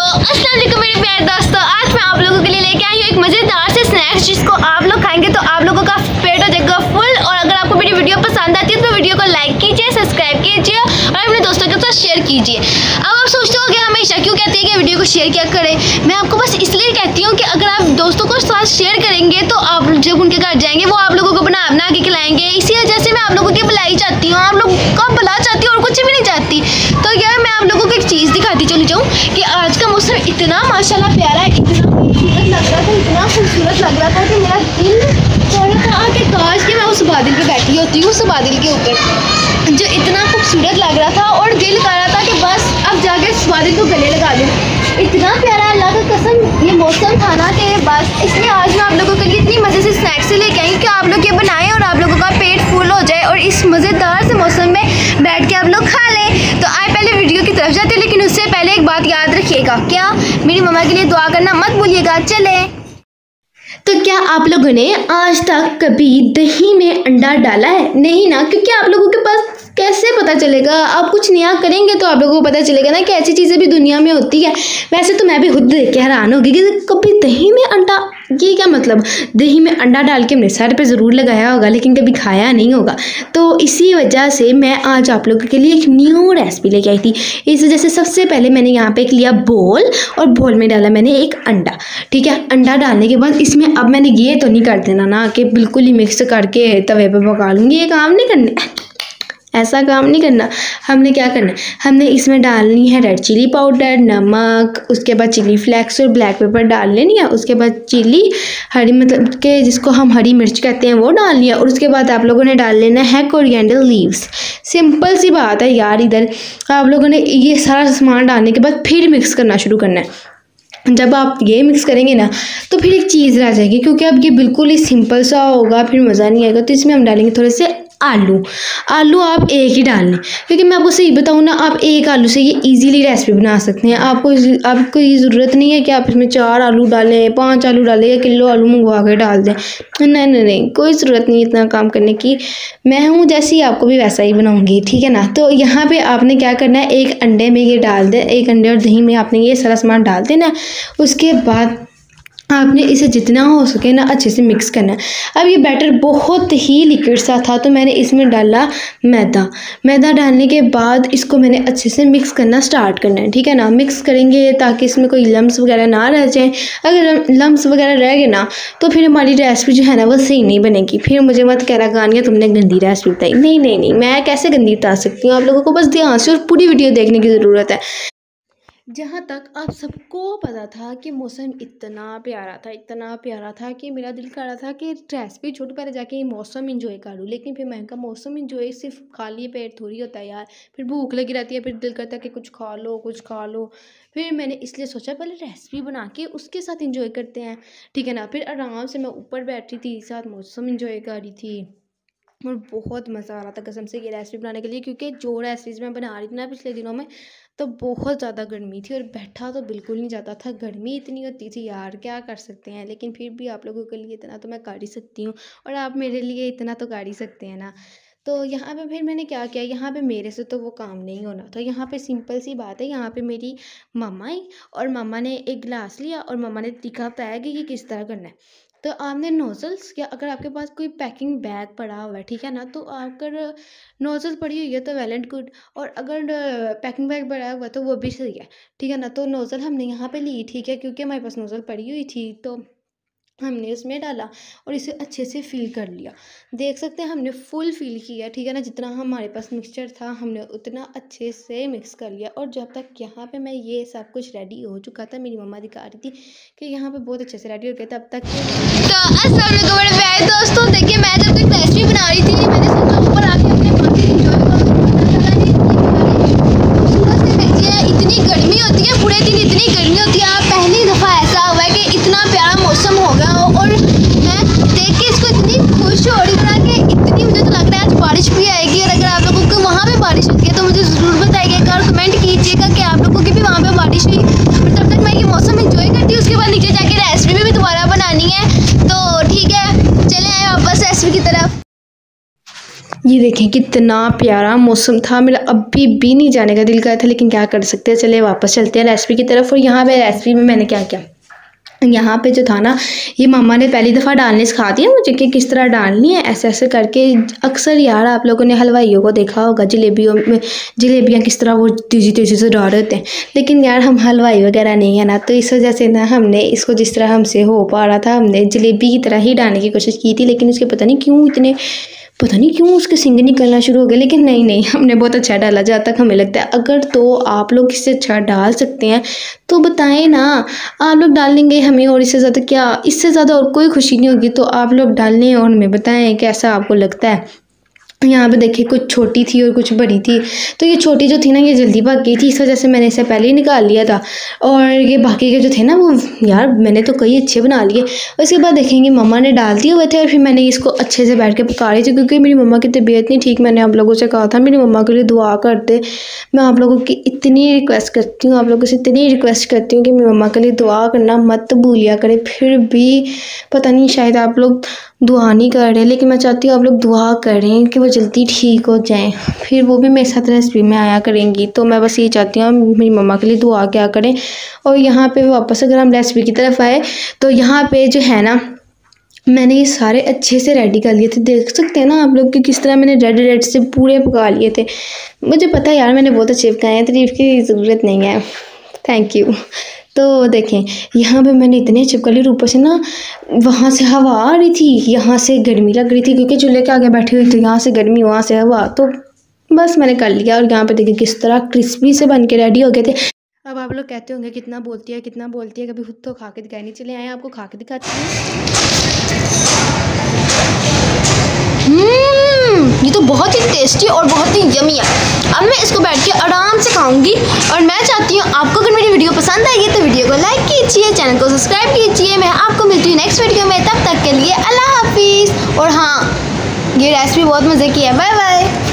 अस्सलाम वालेकुम मेरे प्यारे दोस्तों, आज मैं आप लोगों के लिए लेके आई हूँ एक मज़ेदार से स्नैक्स जिसको आप लोग खाएंगे तो आप लोगों का पेट हो जाएगा फुल। और अगर आपको मेरी वीडियो पसंद आती है तो वीडियो को लाइक कीजिए, सब्सक्राइब कीजिए और अपने दोस्तों के साथ शेयर कीजिए। अब आप सोचते हो कि हमेशा क्यों कहते हैं कि वीडियो को शेयर क्या करें, मैं आपको बस इसलिए कहती हूँ कि अगर आप दोस्तों को साथ शेयर करेंगे तो आप जब उनके घर जाएंगे वो आप लोगों को बना के खिलाएंगे। इसी वजह से मैं आप लोगों की भलाई चाहती हूँ, आप लोग का भला चाहती हूँ और कुछ भी नहीं चाहती। तो यार मैं आप लोगों को एक चीज़ दिखाती चली जाऊँ कि आज का मौसम इतना माशाल्लाह प्यारा है, इतना खूबसूरत लग रहा था, इतना खूबसूरत लग रहा था कि मेरा दिल चाह रहा था कि काश कि मैं उस बादल पे बैठी होती हूँ, उस बादल के ऊपर जो इतना खूबसूरत लग रहा था। और दिल कर रहा था कि बस अब जाके उस बादल को गले लगा लूँ। इतना प्यारा अल्लाह का कसम ये मौसम था ना कि बस इसलिए आज मैं आप लोगों के लिए इतनी मज़े से स्नैक्स लेके आई कि आप लोग ये बनाएं और आप लोगों का पेट फुल हो जाए और इस मज़ेदार से मौसम में बैठ के आप लोग खा लें। तो आए पहले वीडियो की तरफ जाते, लेकिन उससे पहले एक बात याद रखिएगा, क्या मेरी मम्मा के लिए दुआ करना मत भूलिएगा। चले तो क्या आप लोगों ने आज तक कभी दही में अंडा डाला है? नहीं ना, क्योंकि आप लोगों के पास कैसे पता चलेगा, आप कुछ नया करेंगे तो आप लोगों को पता चलेगा ना कि ऐसी चीज़ें भी दुनिया में होती है। वैसे तो मैं भी खुद देख के हैरान होगी कि कभी दही में अंडा, ये क्या मतलब, दही में अंडा डाल के हमने सर पे ज़रूर लगाया होगा लेकिन कभी खाया नहीं होगा। तो इसी वजह से मैं आज आप लोगों के लिए एक न्यू रेसिपी लेके आई थी। इस वजह से सबसे पहले मैंने यहाँ पे एक लिया बोल और बोल में डाला मैंने एक अंडा। ठीक है, अंडा डालने के बाद इसमें अब मैंने ये तो नहीं कर देना ना कि बिल्कुल ही मिक्स करके तवे पे पका लूँगी, ये काम नहीं करना, ऐसा काम नहीं करना। हमने क्या करना है, हमने इसमें डालनी है रेड चिली पाउडर, नमक, उसके बाद चिली फ्लेक्स और ब्लैक पेपर डाल लेनी है। उसके बाद चिली हरी मतलब के जिसको हम हरी मिर्च कहते हैं वो डालनी है। और उसके बाद आप लोगों ने डाल लेना है कोरिएंडर लीव्स। सिंपल सी बात है यार, इधर आप लोगों ने ये सारा सामान डालने के बाद फिर मिक्स करना शुरू करना है। जब आप ये मिक्स करेंगे ना तो फिर एक चीज़ रह जाएगी, क्योंकि अब ये बिल्कुल ही सिंपल सा होगा, फिर मज़ा नहीं आएगा। तो इसमें हम डालेंगे थोड़े से आलू आप एक ही डाल लें, क्योंकि मैं आपको सही बताऊँ ना, आप एक आलू से ये इजीली रेसिपी बना सकते हैं। आपको ये ज़रूरत नहीं है कि आप इसमें 4 आलू डालें, 5 आलू डालें या किलो आलू मंगवा कर डाल दें। नहीं, कोई ज़रूरत नहीं इतना काम करने की। मैं हूँ जैसी आपको भी वैसा ही बनाऊँगी, ठीक है ना। तो यहाँ पर आपने क्या करना है, एक अंडे में ये डाल दें, एक अंडे और दही में आपने ये सारा सामान डाल देना। उसके बाद आपने इसे जितना हो सके ना अच्छे से मिक्स करना है। अब ये बैटर बहुत ही लिक्विड सा था तो मैंने इसमें डाला मैदा डालने के बाद इसको मैंने अच्छे से मिक्स करना स्टार्ट करना है, ठीक है ना। मिक्स करेंगे ताकि इसमें कोई लम्स वगैरह ना रह जाए। अगर लम्स वगैरह रह गए ना तो फिर हमारी रेसिपी जो है ना वो सही नहीं बनेगी। फिर मुझे मत कह रहा गानिया तुमने गंदी रेसिपी बताई। नहीं, मैं कैसे गंदी बता सकती हूँ। आप लोगों को बस ध्यान से और पूरी वीडियो देखने की ज़रूरत है। जहाँ तक आप सबको पता था कि मौसम इतना प्यारा था कि मेरा दिल कर रहा था कि रेसिपी छोड़ पहले जाके ये मौसम इंजॉय करूँ। लेकिन फिर मैंने कहा मौसम इंजॉय सिर्फ खाली पेट थोड़ी होता है यार, फिर भूख लगी रहती है, फिर दिल करता है कि कुछ खा लो। फिर मैंने इसलिए सोचा पहले रेसिपी बना के उसके साथ इंजॉय करते हैं, ठीक है ना। फिर आराम से मैं ऊपर बैठी थी, साथ मौसम इंजॉय कर रही थी और बहुत मज़ा आ रहा था कसम से ये रेसिपी बनाने के लिए, क्योंकि जो रेसिपीज़ मैं बना रही थी ना पिछले दिनों में तो बहुत ज़्यादा गर्मी थी और बैठा तो बिल्कुल नहीं जाता था। गर्मी इतनी होती थी यार, क्या कर सकते हैं। लेकिन फिर भी आप लोगों के लिए इतना तो मैं कर ही सकती हूँ और आप मेरे लिए इतना तो कर ही सकते हैं ना। तो यहाँ पे फिर मैंने क्या किया, यहाँ पे मेरे से तो वो काम नहीं होना था। यहाँ पे सिंपल सी बात है, यहाँ पे मेरी मम्मा आई और मम्मा ने एक गिलास लिया और मम्मा ने दिखा बताया कि ये किस तरह करना है। तो आपने नोज़ल्स या अगर आपके पास कोई पैकिंग बैग पड़ा हुआ है, ठीक है ना, तो अगर नोज़ल पड़ी हुई है तो वेल एंड गुड, और अगर पैकिंग बैग पड़ा हुआ है तो वो भी सही है, ठीक है ना। तो नोज़ल हमने यहाँ पे ली, ठीक है, क्योंकि हमारे पास नोज़ल पड़ी हुई थी तो हमने उसमें डाला और इसे अच्छे से फिल कर लिया। देख सकते हैं हमने फुल फिल किया, ठीक है ना। जितना हमारे पास मिक्सचर था हमने उतना अच्छे से मिक्स कर लिया। और जब तक यहाँ पे मैं ये सब कुछ रेडी हो चुका था, मेरी मम्मा दिखा रही थी कि यहाँ पे बहुत अच्छे से रेडी हो गया, तब तक तो अस्सलाम वालेकुम मेरे प्यारे दोस्तों। देखिए मैं जब तक रेसिपी बना रही थी मैंने सोचा ऊपर आके अपने मन से इंजॉय इतनी गर्मी होती है, पूरे दिन इतनी गर्मी होती है। पहली दफ़ा ऐसा हुआ है कि इतना प्यारा मौसम हो गया और मैं देख के इसको इतनी खुश हो रही हूँ कि इतनी मुझे तो लग रहा है आज बारिश भी आएगी। और अगर आप लोगों को वहाँ पे बारिश होती है तो मुझे ज़रूर बताइएगा और कमेंट कीजिएगा कि आप लोगों की भी वहाँ पे बारिश हुई। और तब तक मैं ये मौसम इंजॉय करती हूँ, उसके बाद नीचे जाके रेसिपी भी दोबारा बनानी है। तो ठीक है, चले आए वापस रेसिपी की तरफ। ये देखें कितना प्यारा मौसम था, मेरा अभी भी नहीं जाने का दिल कर था, लेकिन क्या कर सकते हैं, चले वापस चलते हैं रेसिपी की तरफ। और यहाँ पे रेसिपी में मैंने क्या किया, यहाँ पे जो था ना, ये मम्मा ने पहली दफ़ा डालने सिखा दिया मुझे कि किस तरह डालनी है, ऐसे ऐसे करके। अक्सर यार आप लोगों ने हलवाइयों को देखा होगा जलेबियों में, जलेबियाँ किस तरह वो तेज़ी तेज़ी से डाल देते हैं, लेकिन यार हम हलवाई वगैरह नहीं है ना, तो इस वजह से ना हमने इसको जिस तरह हमसे हो पा रहा था हमने जलेबी की तरह ही डालने की कोशिश की थी, लेकिन उसके पता नहीं क्यों उसके सिंग निकलना शुरू हो गए। लेकिन नहीं, हमने बहुत अच्छा डाला, जहाँ तक हमें लगता है। अगर तो आप लोग इससे अच्छा डाल सकते हैं तो बताएं ना, आप लोग डाल लेंगे हमें, और इससे ज़्यादा क्या, इससे ज़्यादा और कोई खुशी नहीं होगी। तो आप लोग डाल लें और हमें बताएं कैसा आपको लगता है। यहाँ पे देखिए कुछ छोटी थी और कुछ बड़ी थी, तो ये छोटी जो थी ना ये जल्दी भाग गई थी, इस वजह से मैंने इसे पहले ही निकाल लिया था। और ये बाकी के जो थे ना वो यार मैंने तो कई अच्छे बना लिए। उसके बाद देखेंगे मम्मा ने डाल दिए हुए थे, और फिर मैंने इसको अच्छे से बैठ के पका रही थी, क्योंकि मेरी मम्मा की तबीयत नहीं ठीक। मैंने आप लोगों से कहा था मेरी मम्मा के लिए दुआ करते। मैं आप लोगों की इतनी रिक्वेस्ट करती हूँ, आप लोगों से इतनी रिक्वेस्ट करती हूँ कि मेरी मम्मा के लिए दुआ करना मत भूलिया करें। फिर भी पता नहीं शायद आप लोग दुआ नहीं कर रहे, लेकिन मैं चाहती हूँ आप लोग दुआ करें कि वो जल्दी ठीक हो जाएं, फिर वो भी मेरे साथ रेसिपी में आया करेंगी। तो मैं बस ये चाहती हूँ मेरी मम्मा के लिए दुआ क्या करें। और यहाँ पे वापस अगर हम रेसिपी की तरफ आए तो यहाँ पे जो है ना मैंने ये सारे अच्छे से रेडी कर लिए थे, देख सकते हैं ना आप लोग कि किस तरह मैंने रेड से पूरे पका लिए थे। मुझे पता है यार मैंने बहुत अच्छे पकाए हैं, तारीफ़ की ज़रूरत नहीं है, थैंक यू। तो देखें यहाँ पे मैंने इतने चिपका लिए, ऊपर से ना वहाँ से हवा आ रही थी, यहाँ से गर्मी लग रही थी, क्योंकि चूल्हे के आगे बैठी हुई थी, यहाँ से गर्मी वहाँ से हवा, तो बस मैंने कर लिया। और यहाँ पे देखिए किस तरह क्रिस्पी से बन के रेडी हो गए थे। अब आप लोग कहते होंगे कितना बोलती है, कभी खुद तो खा के दिखाई नहीं। चले आए आपको खा के दिखाती हूँ। ये तो बहुत ही टेस्टी और बहुत ही यमी है। अब मैं इसको बैठ के आराम से खाऊंगी। और मैं चाहती हूँ आपको अगर मेरी वीडियो पसंद आएगी तो वीडियो को लाइक कीजिए, चैनल को सब्सक्राइब कीजिए। मैं आपको मिलती हूँ नेक्स्ट वीडियो में, तब तक के लिए अल्लाह हाफिज़। और हाँ, ये रेसिपी बहुत मज़े की है। Bye bye.